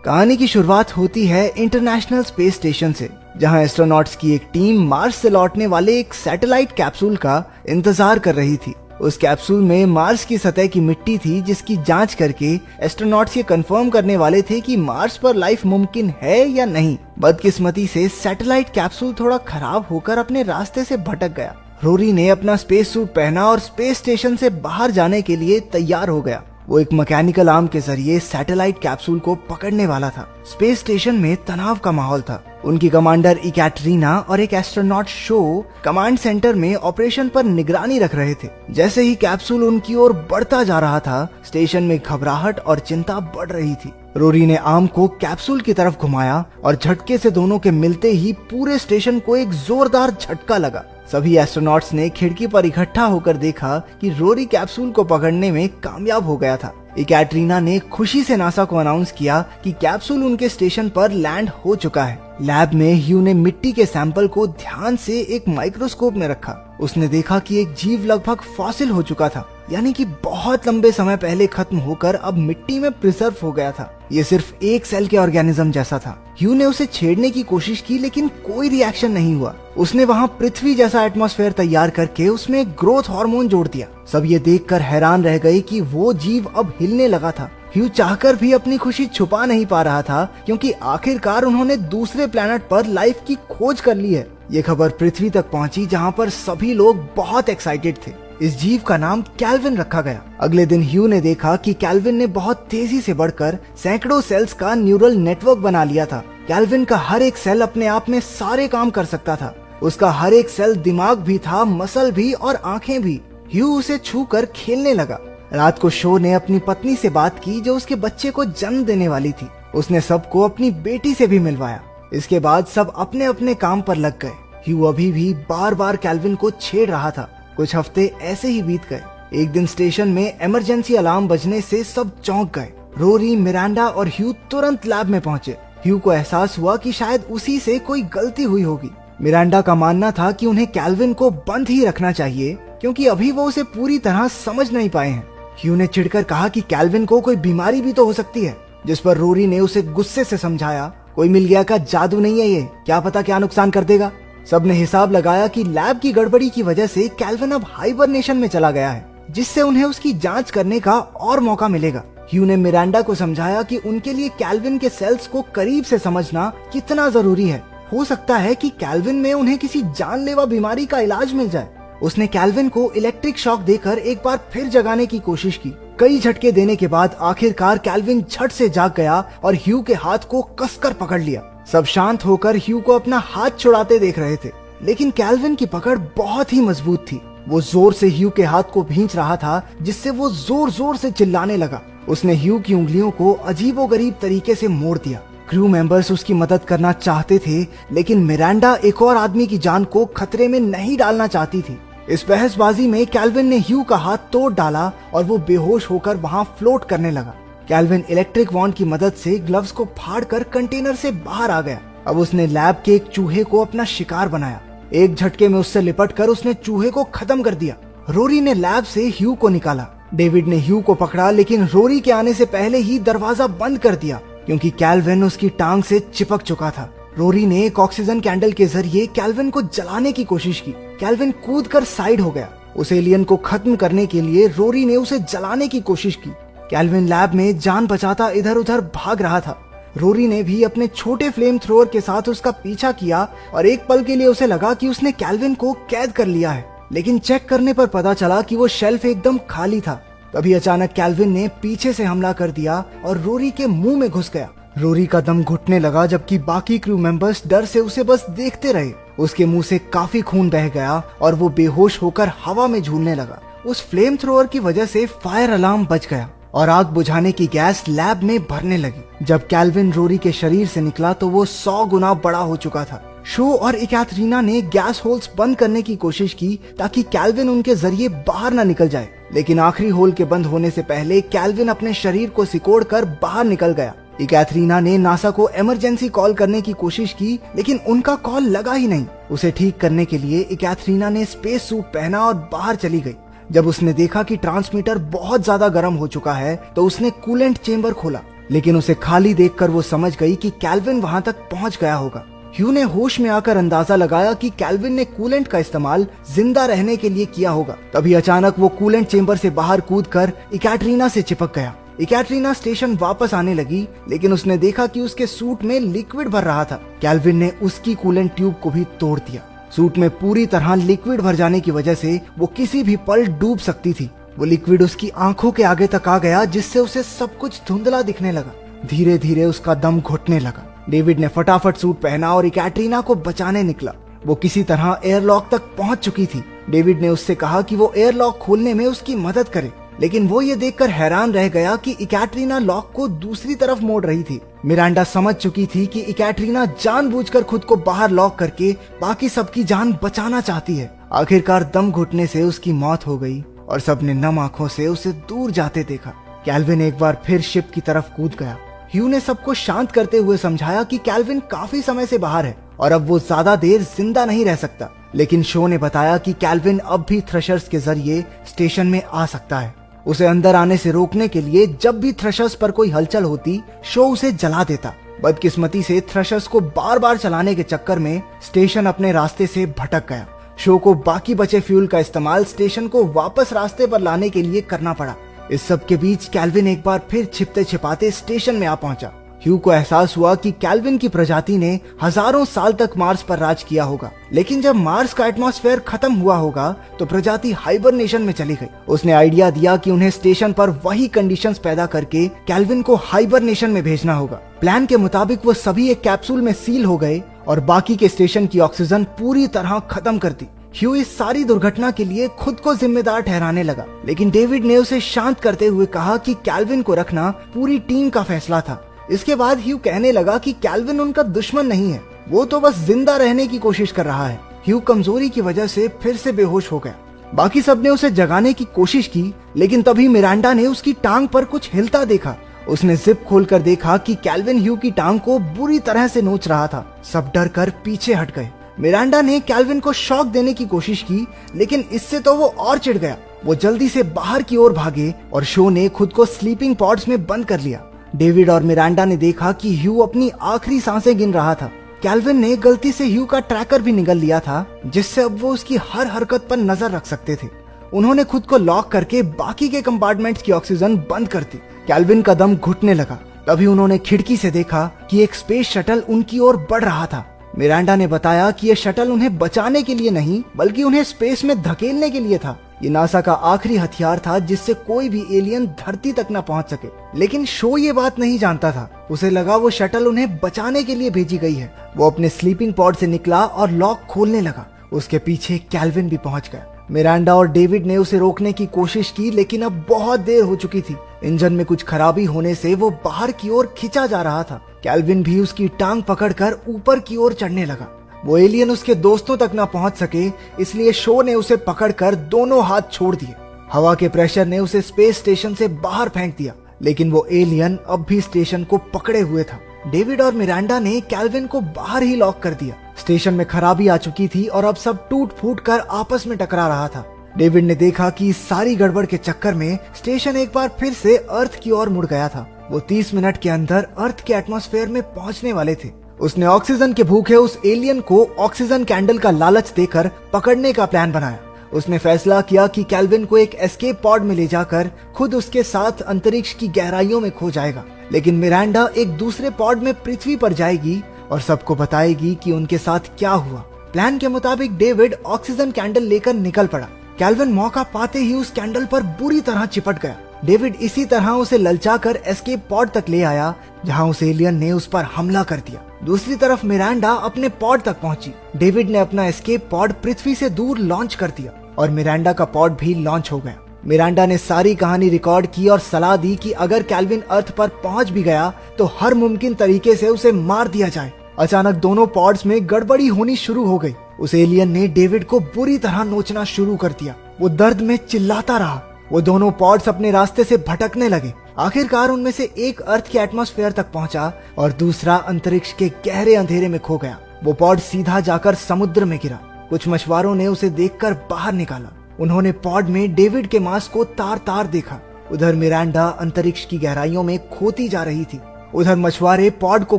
कहानी की शुरुआत होती है इंटरनेशनल स्पेस स्टेशन से, जहां एस्ट्रोनॉट्स की एक टीम मार्स से लौटने वाले एक सैटेलाइट कैप्सूल का इंतजार कर रही थी। उस कैप्सूल में मार्स की सतह की मिट्टी थी, जिसकी जांच करके एस्ट्रोनॉट्स ये कंफर्म करने वाले थे कि मार्स पर लाइफ मुमकिन है या नहीं। बदकिस्मती से सैटेलाइट कैप्सूल थोड़ा खराब होकर अपने रास्ते से भटक गया। रोरी ने अपना स्पेस सूट पहना और स्पेस स्टेशन से बाहर जाने के लिए तैयार हो गया। वो एक मैकेनिकल आर्म के जरिए सैटेलाइट कैप्सूल को पकड़ने वाला था। स्पेस स्टेशन में तनाव का माहौल था। उनकी कमांडर इकैटरीना और एक एस्ट्रोनॉट शो कमांड सेंटर में ऑपरेशन पर निगरानी रख रहे थे। जैसे ही कैप्सूल उनकी ओर बढ़ता जा रहा था, स्टेशन में घबराहट और चिंता बढ़ रही थी। रोरी ने आर्म को कैप्सूल की तरफ घुमाया और झटके से दोनों के मिलते ही पूरे स्टेशन को एक जोरदार झटका लगा। सभी एस्ट्रोनॉट्स ने खिड़की पर इकट्ठा होकर देखा कि रोरी कैप्सूल को पकड़ने में कामयाब हो गया था। इकैटरीना ने खुशी से नासा को अनाउंस किया कि कैप्सूल उनके स्टेशन पर लैंड हो चुका है। लैब में ह्यू ने मिट्टी के सैंपल को ध्यान से एक माइक्रोस्कोप में रखा। उसने देखा कि एक जीव लगभग फॉसिल हो चुका था, यानी कि बहुत लंबे समय पहले खत्म होकर अब मिट्टी में प्रिजर्व हो गया था। ये सिर्फ एक सेल के ऑर्गेनिज्म जैसा था। ह्यू ने उसे छेड़ने की कोशिश की, लेकिन कोई रिएक्शन नहीं हुआ। उसने वहाँ पृथ्वी जैसा एटमॉस्फेयर तैयार करके उसमें ग्रोथ हार्मोन जोड़ दिया। सब ये देखकर हैरान रह गए कि वो जीव अब हिलने लगा था। ह्यू चाहकर भी अपनी खुशी छुपा नहीं पा रहा था, क्योंकि आखिरकार उन्होंने दूसरे प्लेनेट पर लाइफ की खोज कर ली है। ये खबर पृथ्वी तक पहुंची, जहां पर सभी लोग बहुत एक्साइटेड थे। इस जीव का नाम कैल्विन रखा गया। अगले दिन ह्यू ने देखा कि कैल्विन ने बहुत तेजी से बढ़कर सैकड़ों सेल्स का न्यूरल नेटवर्क बना लिया था। कैल्विन का हर एक सेल अपने आप में सारे काम कर सकता था। उसका हर एक सेल दिमाग भी था, मसल भी और आंखें भी। ह्यू उसे छू कर खेलने लगा। रात को शो ने अपनी पत्नी से बात की, जो उसके बच्चे को जन्म देने वाली थी। उसने सबको अपनी बेटी से भी मिलवाया। इसके बाद सब अपने अपने काम पर लग गए। ह्यू अभी भी बार बार कैल्विन को छेड़ रहा था। कुछ हफ्ते ऐसे ही बीत गए। एक दिन स्टेशन में इमरजेंसी अलार्म बजने से सब चौंक गए। रोरी, मिरांडा और ह्यू तुरंत लैब में पहुंचे। ह्यू को एहसास हुआ कि शायद उसी से कोई गलती हुई होगी। मिरांडा का मानना था कि उन्हें कैल्विन को बंद ही रखना चाहिए, क्योंकि अभी वो उसे पूरी तरह समझ नहीं पाए हैं। ह्यू ने चिढ़कर कहा कि कैल्विन को कोई बीमारी भी तो हो सकती है, जिस पर रोरी ने उसे गुस्से से समझाया, कोई मिल गया का जादू नहीं है ये, क्या पता क्या नुकसान कर देगा। सबने हिसाब लगाया कि लैब की गड़बड़ी की वजह से कैल्विन अब हाइबरनेशन में चला गया है, जिससे उन्हें उसकी जांच करने का और मौका मिलेगा। ह्यू ने मिरांडा को समझाया कि उनके लिए कैल्विन के सेल्स को करीब से समझना कितना जरूरी है। हो सकता है कि कैल्विन में उन्हें किसी जानलेवा बीमारी का इलाज मिल जाए। उसने कैल्विन को इलेक्ट्रिक शॉक देकर एक बार फिर जगाने की कोशिश की। कई झटके देने के बाद आखिरकार कैल्विन झट से जाग गया और ह्यू के हाथ को कसकर पकड़ लिया। सब शांत होकर ह्यू को अपना हाथ छुड़ाते देख रहे थे, लेकिन कैल्विन की पकड़ बहुत ही मजबूत थी। वो जोर से ह्यू के हाथ को भींच रहा था, जिससे वो जोर जोर से चिल्लाने लगा। उसने ह्यू की उंगलियों को अजीबोगरीब तरीके से मोड़ दिया। क्रू मेंबर्स उसकी मदद करना चाहते थे, लेकिन मिरांडा एक और आदमी की जान को खतरे में नहीं डालना चाहती थी। इस बहसबाजी में कैल्विन ने ह्यू का हाथ तोड़ डाला और वो बेहोश होकर वहां फ्लोट करने लगा। कैल्विन इलेक्ट्रिक वॉन्ड की मदद से ग्लव्स को फाड़कर कंटेनर से बाहर आ गया। अब उसने लैब के एक चूहे को अपना शिकार बनाया। एक झटके में उससे लिपटकर उसने चूहे को खत्म कर दिया। रोरी ने लैब से ह्यू को निकाला। डेविड ने ह्यू को पकड़ा, लेकिन रोरी के आने से पहले ही दरवाजा बंद कर दिया, क्योंकि कैल्विन उसकी टांग से चिपक चुका था। रोरी ने एक ऑक्सीजन कैंडल के जरिए कैल्विन को जलाने की कोशिश की। कैल्विन कूदकर साइड हो गया। उस एलियन को खत्म करने के लिए रोरी ने उसे जलाने की कोशिश की। कैल्विन लैब में जान बचाता इधर उधर भाग रहा था। रोरी ने भी अपने छोटे फ्लेम थ्रोअर के साथ उसका पीछा किया और एक पल के लिए उसे लगा कि उसने कैल्विन को कैद कर लिया है, लेकिन चेक करने पर पता चला कि वो शेल्फ एकदम खाली था। तभी अचानक कैल्विन ने पीछे से हमला कर दिया और रोरी के मुंह में घुस गया। रोरी का दम घुटने लगा, जबकि बाकी क्रू मेंबर्स डर से उसे बस देखते रहे। उसके मुंह से काफी खून बह गया और वो बेहोश होकर हवा में झूलने लगा। उस फ्लेम थ्रोअर की वजह से फायर अलार्म बज गया और आग बुझाने की गैस लैब में भरने लगी। जब कैल्विन रोरी के शरीर से निकला तो वो 100 गुना बड़ा हो चुका था। शो और इकैटरीना ने गैस होल्स बंद करने की कोशिश की, ताकि कैल्विन उनके जरिए बाहर न निकल जाए, लेकिन आखिरी होल के बंद होने से पहले कैल्विन अपने शरीर को सिकोड़कर बाहर निकल गया। इकैटरीना ने नासा को इमरजेंसी कॉल करने की कोशिश की, लेकिन उनका कॉल लगा ही नहीं। उसे ठीक करने के लिए इकैटरीना ने स्पेस सूट पहना और बाहर चली गई। जब उसने देखा कि ट्रांसमीटर बहुत ज्यादा गर्म हो चुका है, तो उसने कूलेंट चेंबर खोला। लेकिन उसे खाली देखकर वो समझ गई कि कैल्विन वहां तक पहुंच गया होगा। ह्यू ने होश में आकर अंदाजा लगाया कि कैल्विन ने कूलेंट का इस्तेमाल जिंदा रहने के लिए किया होगा। तभी अचानक वो कूलेंट चेंबर से बाहर कूदकर इकैटरीना से चिपक गया। इकैटरीना स्टेशन वापस आने लगी, लेकिन उसने देखा कि उसके सूट में लिक्विड भर रहा था। कैल्विन ने उसकी कूलेंट ट्यूब को भी तोड़ दिया। सूट में पूरी तरह लिक्विड भर जाने की वजह से वो किसी भी पल डूब सकती थी। वो लिक्विड उसकी आंखों के आगे तक आ गया, जिससे उसे सब कुछ धुंधला दिखने लगा। धीरे धीरे उसका दम घुटने लगा। डेविड ने फटाफट सूट पहना और इकैटरीना को बचाने निकला। वो किसी तरह एयरलॉक तक पहुंच चुकी थी। डेविड ने उससे कहा कि वो एयरलॉक खोलने में उसकी मदद करे, लेकिन वो ये देखकर हैरान रह गया कि इकैटरीना लॉक को दूसरी तरफ मोड़ रही थी। मिरांडा समझ चुकी थी कि इकैटरीना जानबूझकर खुद को बाहर लॉक करके बाकी सबकी जान बचाना चाहती है। आखिरकार दम घुटने से उसकी मौत हो गई और सबने नम आंखों से उसे दूर जाते देखा। कैल्विन एक बार फिर शिप की तरफ कूद गया। ह्यू ने सबको शांत करते हुए समझाया कि कैल्विन काफी समय से बाहर है और अब वो ज्यादा देर जिंदा नहीं रह सकता। लेकिन शो ने बताया कि कैल्विन अब भी थ्रशर्स के जरिए स्टेशन में आ सकता है। उसे अंदर आने से रोकने के लिए जब भी थ्रशर्स पर कोई हलचल होती, शो उसे जला देता। बदकिस्मती से थ्रशर्स को बार बार चलाने के चक्कर में स्टेशन अपने रास्ते से भटक गया। शो को बाकी बचे फ्यूल का इस्तेमाल स्टेशन को वापस रास्ते पर लाने के लिए करना पड़ा। इस सब के बीच कैल्विन एक बार फिर छिपते छिपाते स्टेशन में आ पहुंचा। ह्यू को एहसास हुआ कि कैल्विन की प्रजाति ने हजारों साल तक मार्स पर राज किया होगा, लेकिन जब मार्स का एटमॉस्फेयर खत्म हुआ होगा तो प्रजाति हाइबरनेशन में चली गई। उसने आइडिया दिया कि उन्हें स्टेशन पर वही कंडीशंस पैदा करके कैल्विन को हाइबरनेशन में भेजना होगा। प्लान के मुताबिक वो सभी एक कैप्सूल में सील हो गए और बाकी के स्टेशन की ऑक्सीजन पूरी तरह खत्म कर दी। ह्यू इस सारी दुर्घटना के लिए खुद को जिम्मेदार ठहराने लगा, लेकिन डेविड ने उसे शांत करते हुए कहा कि कैल्विन को रखना पूरी टीम का फैसला था। इसके बाद ह्यू कहने लगा कि कैल्विन उनका दुश्मन नहीं है, वो तो बस जिंदा रहने की कोशिश कर रहा है। ह्यू कमजोरी की वजह से फिर से बेहोश हो गया। बाकी सबने उसे जगाने की कोशिश की, लेकिन तभी मिरांडा ने उसकी टांग पर कुछ हिलता देखा। उसने जिप खोलकर देखा कि कैल्विन ह्यू की टांग को बुरी तरह से नोच रहा था। सब डर कर पीछे हट गए। मिरांडा ने कैल्विन को शॉक देने की कोशिश की, लेकिन इससे तो वो और चिढ़ गया। वो जल्दी से बाहर की ओर भागे और शो ने खुद को स्लीपिंग पॉड्स में बंद कर लिया। डेविड और मिरांडा ने देखा कि ह्यू अपनी आखिरी सांसें गिन रहा था। कैल्विन ने गलती से ह्यू का ट्रैकर भी निगल लिया था, जिससे अब वो उसकी हर हरकत पर नजर रख सकते थे। उन्होंने खुद को लॉक करके बाकी के कंपार्टमेंट्स की ऑक्सीजन बंद कर दी। कैल्विन का दम घुटने लगा। तभी उन्होंने खिड़की से देखा कि एक स्पेस शटल उनकी ओर बढ़ रहा था। मिरांडा ने बताया कि यह शटल उन्हें बचाने के लिए नहीं, बल्कि उन्हें स्पेस में धकेलने के लिए था। ये नासा का आखिरी हथियार था जिससे कोई भी एलियन धरती तक न पहुंच सके। लेकिन शो ये बात नहीं जानता था। उसे लगा वो शटल उन्हें बचाने के लिए भेजी गई है। वो अपने स्लीपिंग पॉड से निकला और लॉक खोलने लगा। उसके पीछे कैल्विन भी पहुंच गया। मिरांडा और डेविड ने उसे रोकने की कोशिश की, लेकिन अब बहुत देर हो चुकी थी। इंजन में कुछ खराबी होने से वो बाहर की ओर खिंचा जा रहा था। कैल्विन भी उसकी टांग पकड़कर ऊपर की ओर चढ़ने लगा। वो एलियन उसके दोस्तों तक न पहुंच सके, इसलिए शो ने उसे पकड़कर दोनों हाथ छोड़ दिए। हवा के प्रेशर ने उसे स्पेस स्टेशन से बाहर फेंक दिया, लेकिन वो एलियन अब भी स्टेशन को पकड़े हुए था। डेविड और मिरांडा ने कैल्विन को बाहर ही लॉक कर दिया। स्टेशन में खराबी आ चुकी थी और अब सब टूट फूट कर आपस में टकरा रहा था। डेविड ने देखा कि इस सारी गड़बड़ के चक्कर में स्टेशन एक बार फिर से अर्थ की ओर मुड़ गया था। वो 30 मिनट के अंदर अर्थ के एटमॉस्फेयर में पहुंचने वाले थे। उसने ऑक्सीजन के भूखे उस एलियन को ऑक्सीजन कैंडल का लालच देकर पकड़ने का प्लान बनाया। उसने फैसला किया कि कैल्विन को एक एस्केप पॉड में ले जाकर खुद उसके साथ अंतरिक्ष की गहराइयों में खो जाएगा, लेकिन मिरांडा एक दूसरे पॉड में पृथ्वी पर जाएगी और सबको बताएगी कि उनके साथ क्या हुआ। प्लान के मुताबिक डेविड ऑक्सीजन कैंडल लेकर निकल पड़ा। कैल्विन मौका पाते ही उस कैंडल पर बुरी तरह चिपट गया। डेविड इसी तरह उसे ललचाकर एस्केप पॉड तक ले आया, जहां उस एलियन ने उस पर हमला कर दिया। दूसरी तरफ मिरांडा अपने पॉड तक पहुंची। डेविड ने अपना एस्केप पॉड पृथ्वी से दूर लॉन्च कर दिया और मिरांडा का पॉड भी लॉन्च हो गया। मिरांडा ने सारी कहानी रिकॉर्ड की और सलाह दी कि अगर कैल्विन अर्थ पर पहुंच भी गया तो हर मुमकिन तरीके से उसे मार दिया जाए। अचानक दोनों पॉड्स में गड़बड़ी होनी शुरू हो गई। उस एलियन ने डेविड को बुरी तरह नोचना शुरू कर दिया। वो दर्द में चिल्लाता रहा। वो दोनों पॉड्स अपने रास्ते से भटकने लगे। आखिरकार उनमें से एक अर्थ के एटमॉस्फेयर तक पहुंचा और दूसरा अंतरिक्ष के गहरे अंधेरे में खो गया। वो पॉड सीधा जाकर समुद्र में गिरा। कुछ मछुआरों ने उसे देखकर बाहर निकाला। उन्होंने पॉड में डेविड के मांस को तार तार देखा। उधर मिरांडा अंतरिक्ष की गहराइयों में खोती जा रही थी। उधर मछुआरे पॉड को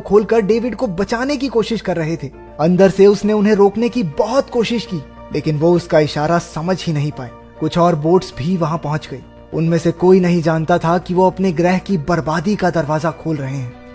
खोलकर डेविड को बचाने की कोशिश कर रहे थे। अंदर से उसने उन्हें रोकने की बहुत कोशिश की, लेकिन वो उसका इशारा समझ ही नहीं पाए। कुछ और बोट्स भी वहां पहुंच गई। उनमें से कोई नहीं जानता था कि वो अपने ग्रह की बर्बादी का दरवाजा खोल रहे हैं।